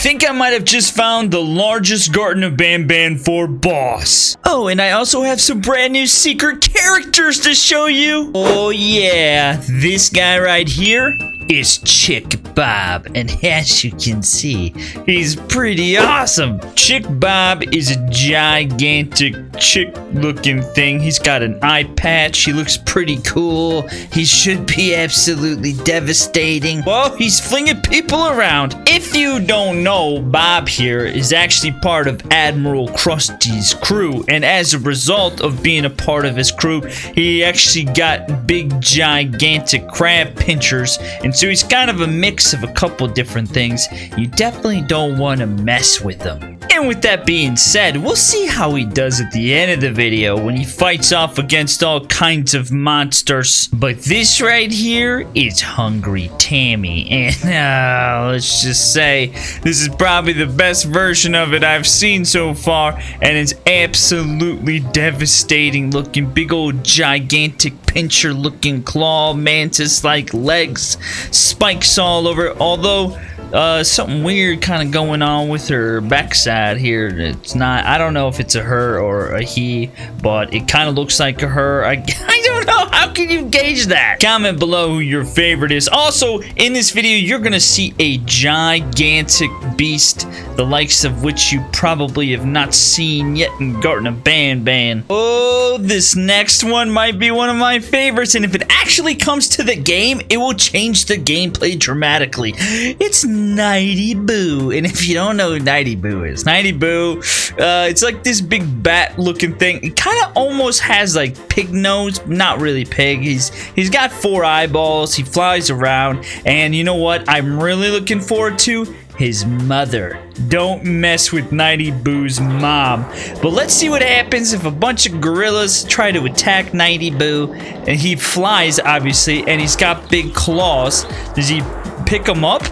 think I might have just found the largest Garten of BanBan for boss. Oh, and I also have some brand new secret characters to show you. Oh yeah, this guy right here is Chick Bob, and as you can see, he's pretty awesome. Chick Bob is a gigantic chick-looking thing. He's got an eye patch. He looks pretty cool. He should be absolutely devastating. Whoa, he's flinging people around. If you don't know, Bob here is actually part of Admiral Krusty's crew, and as a result of being a part of his crew, he actually got big, gigantic crab pinchers, and so he's kind of a mix of a couple different things. You definitely don't want to mess with him. And with that being said, we'll see how he does at the end of the video when he fights off against all kinds of monsters. But this right here is Hungry Tammy, and let's just say this is probably the best version of it I've seen so far, and it's absolutely devastating looking. Big old gigantic pincher looking claw, mantis like legs, spikes all over, although something weird kind of going on with her backside here. It's not, I don't know if it's a her or a he, but it kind of looks like a her. I don't know. How can you gauge that? Comment below who your favorite is. Also, in this video, you're gonna see a gigantic beast, the likes of which you probably have not seen yet in Garten of BanBan. Oh, this next one might be one of my favorites, and if it actually comes to the game, it will change the gameplay dramatically. It's Nighty Boo, and if you don't know who Nighty Boo is, Nighty Boo, it's like this big bat-looking thing. It kind of almost has like pig nose, not really pig. He's got 4 eyeballs. He flies around, and you know what? I'm really looking forward to his mother. Don't mess with Nighty Boo's mom. But let's see what happens if a bunch of gorillas try to attack Nighty Boo, and he flies obviously, and he's got big claws. Does he pick him up?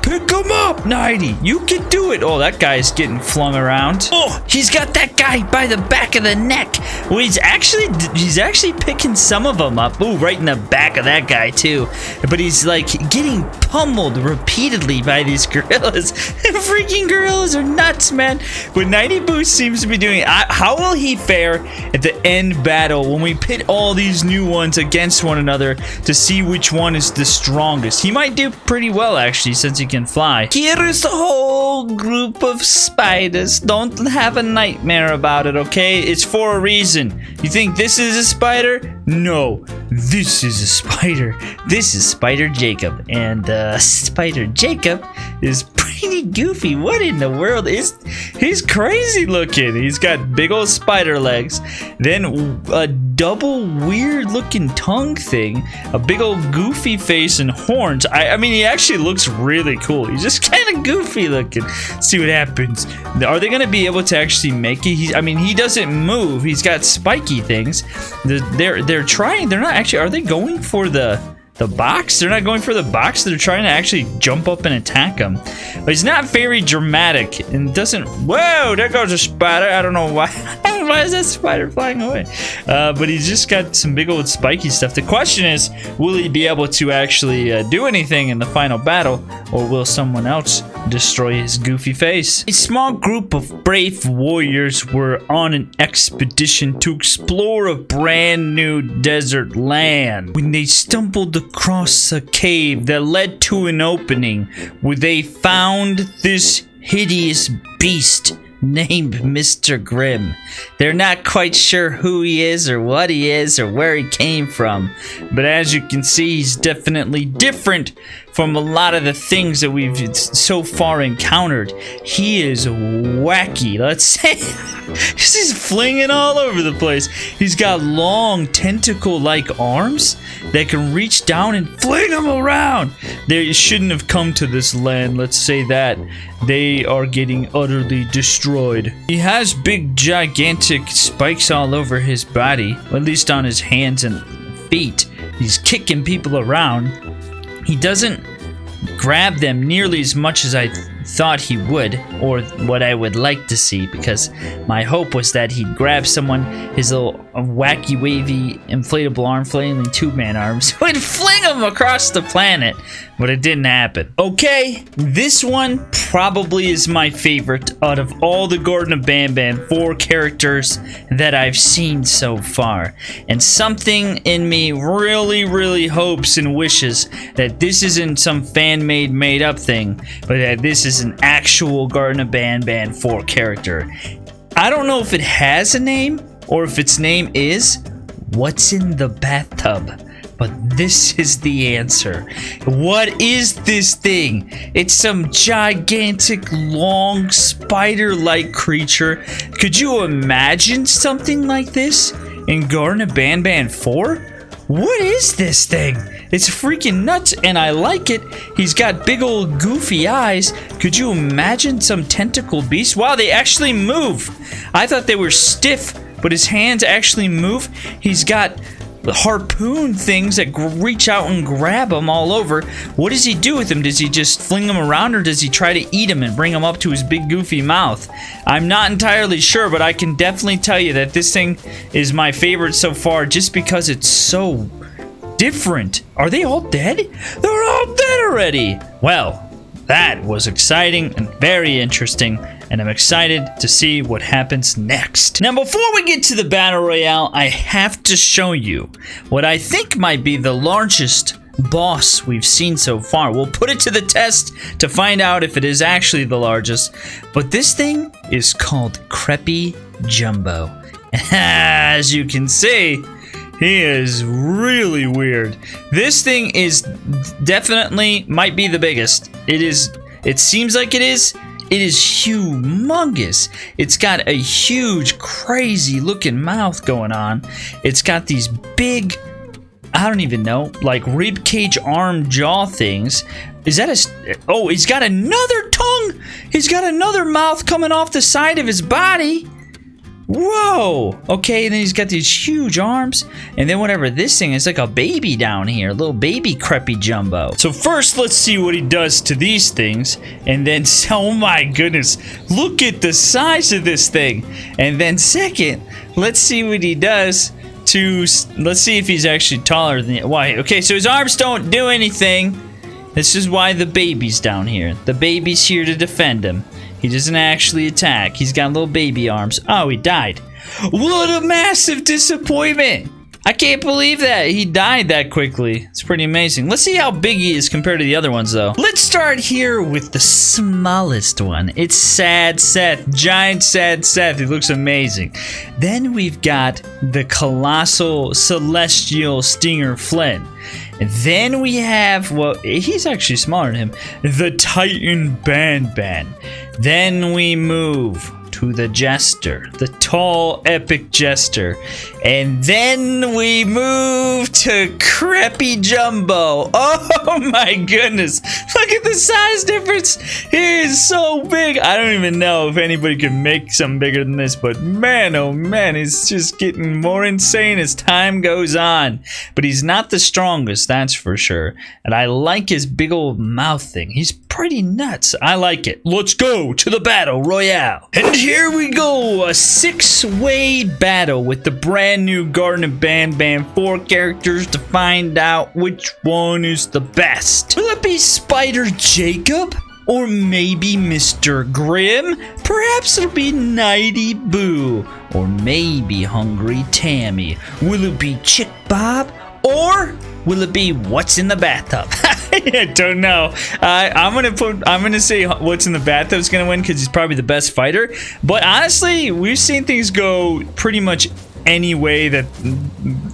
Pick him up, Nighty. You can do it. Oh, that guy's getting flung around. Oh, he's got that guy by the back of the neck. Well, he's actually picking some of them up. Ooh, right in the back of that guy too. But he's like getting pummeled repeatedly by these gorillas. Freaking gorillas are nuts, man. But Nighty Boo seems to be doing it. How will he fare at the end battle when we pit all these new ones against one another to see which one is the strongest? He might do pretty well actually, since he can fly. Here is a whole group of spiders. Don't have a nightmare about it, okay? It's for a reason. You think this is a spider? No, this is a spider. This is Spider Jacob, and Spider Jacob is pretty goofy. What in the world is? He's crazy looking. He's got big old spider legs, then a double weird looking tongue thing, a big old goofy face and horns. I mean, he actually looks really cool. He's just kind of goofy looking. Let's see what happens. Are they gonna be able to actually make it? I mean, he doesn't move. He's got spiky things. They're trying. They're not actually. Are they going for the box? They're not going for the box. They're trying to actually jump up and attack him. But he's not very dramatic and doesn't. Whoa, there goes a spider. I don't know why. Why is that spider flying away? But he's just got some big old spiky stuff. The question is, will he be able to actually do anything in the final battle, or will someone else destroy his goofy face? A small group of brave warriors were on an expedition to explore a brand new desert land when they stumbled across a cave that led to an opening where they found this hideous beast named Mr. Grimm. They're not quite sure who he is or what he is or where he came from, but as you can see, he's definitely different from a lot of the things that we've so far encountered. He is wacky, let's say. He's flinging all over the place. He's got long tentacle-like arms that can reach down and fling them around. They shouldn't have come to this land, let's say that. They are getting utterly destroyed. He has big, gigantic spikes all over his body, or at least on his hands and feet. He's kicking people around. He doesn't grab them nearly as much as I thought he would, or what I would like to see, because my hope was that he'd grab someone, his little wacky, wavy, inflatable arm, flailing two-man arms, would fling him of them across the planet, but it didn't happen. Okay, this one probably is my favorite out of all the Garten of BanBan 4 characters that I've seen so far. And something in me really hopes and wishes that this isn't some fan-made, made-up thing, but that this is an actual Garten of BanBan 4 character. I don't know if it has a name, or if its name is What's in the Bathtub? But this is the answer. What is this thing? It's some gigantic, long, spider-like creature. Could you imagine something like this in Garten of BanBan 4? What is this thing? It's freaking nuts, and I like it. He's got big old goofy eyes. Could you imagine some tentacle beast? Wow, they actually move. I thought they were stiff, but his hands actually move. He's got harpoon things that reach out and grab him all over. What does he do with them? Does he just fling them around, or does he try to eat them and bring them up to his big goofy mouth? I'm not entirely sure, but I can definitely tell you that this thing is my favorite so far just because it's so different. Are they all dead? They're all dead already. Well, that was exciting and very interesting, and I'm excited to see what happens next. Now, before we get to the Battle Royale, I have to show you what I think might be the largest boss we've seen so far. We'll put it to the test to find out if it is actually the largest, but this thing is called Creepy Jumbo. As you can see, he is really weird. This thing is definitely might be the biggest. It seems like it is. It is humongous. It's got a huge, crazy looking mouth going on. It's got these big, I don't even know, like rib cage arm jaw things. Is that a, oh, he's got another tongue. He's got another mouth coming off the side of his body. Whoa! Okay, and then he's got these huge arms, and then whatever this thing is, like a baby down here, a little baby Creepy Jumbo. So first, let's see what he does to these things, and then, oh my goodness, look at the size of this thing. And then second, let's see what he does to, let's see if he's actually taller than, why? Okay, so his arms don't do anything. This is why the baby's down here. The baby's here to defend him. He doesn't actually attack. He's got little baby arms. Oh, he died. What a massive disappointment. I can't believe that he died that quickly. It's pretty amazing. Let's see how big he is compared to the other ones, though. Let's start here with the smallest one. It's Sad Seth. Giant Sad Seth. He looks amazing. Then we've got the colossal celestial Stinger Flynn. And then we have, well, he's actually smaller than him, the Titan BanBan. Then we move to the Jester, the tall, epic Jester. And then we move to Creepy Jumbo. Oh my goodness. Look at the size difference. He is so big. I don't even know if anybody can make something bigger than this, but man, oh man, he's just getting more insane as time goes on. But he's not the strongest, that's for sure. And I like his big old mouth thing. He's pretty nuts. I like it. Let's go to the Battle Royale. And here we go. A 6-way battle with the brand new Garten of BanBan 4 characters to find out which one is the best. Will it be Spider Jacob? Or maybe Mr. Grimm? Perhaps it'll be Nighty Boo. Or maybe Hungry Tammy. Will it be Chick Bob? Or will it be What's in the Bathtub? I don't know. I'm gonna say What's in the Bathtub is gonna win because he's probably the best fighter. But honestly, we've seen things go pretty much any way that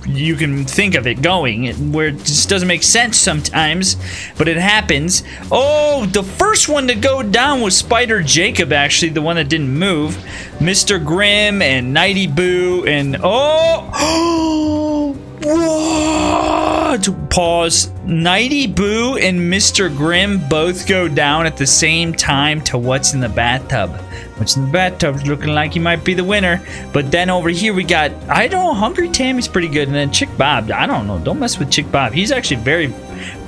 you can think of it going, where it just doesn't make sense sometimes, but it happens. Oh, the first one to go down was Spider Jacob, actually, the one that didn't move. Mr. Grimm and Nighty Boo and oh, what? Pause. Nighty Boo and Mr. Grimm both go down at the same time to What's in the Bathtub. What's in the Bathtub's looking like he might be the winner. But then over here we got, I don't know, Hungry Tammy's pretty good. And then Chick Bob, I don't know, don't mess with Chick Bob. He's actually very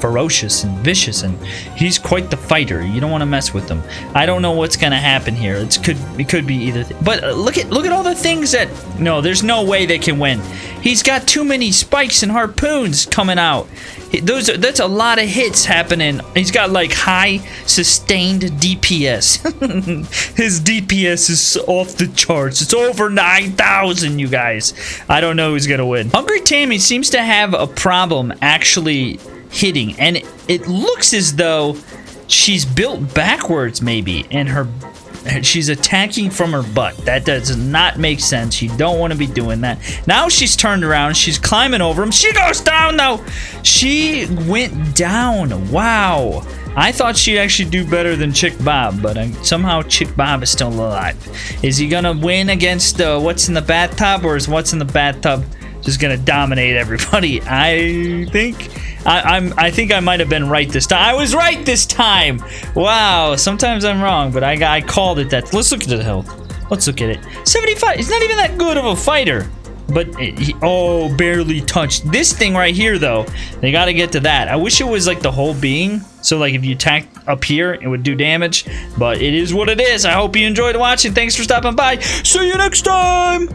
ferocious and vicious, and he's quite the fighter. You don't want to mess with him. I don't know what's gonna happen here. It could be either but look at all the things that, no, there's no way they can win. He's got too many spikes and harpoons coming out. That's a lot of hits happening. He's got like high sustained DPS. His DPS is off the charts. It's over 9,000, you guys. I don't know who's gonna win. Hungry Tammy seems to have a problem actually hitting, and it looks as though she's built backwards maybe, and she's attacking from her butt. That does not make sense. You don't want to be doing that. Now she's turned around. She's climbing over him. She goes down, though. She went down. Wow. I thought she'd actually do better than Chick Bob, but somehow Chick Bob is still alive. Is he going to win against what's in the bathtub, or is what's in the bathtub just going to dominate everybody? I think I might have been right this time. I was right this time. Wow. Sometimes I'm wrong, but I called it that. Let's look at the health. Let's look at it. 75. He's not even that good of a fighter. But oh, barely touched. This thing right here, though, they got to get to that. I wish it was like the whole being. So like if you attack up here, it would do damage. But it is what it is. I hope you enjoyed watching. Thanks for stopping by. See you next time.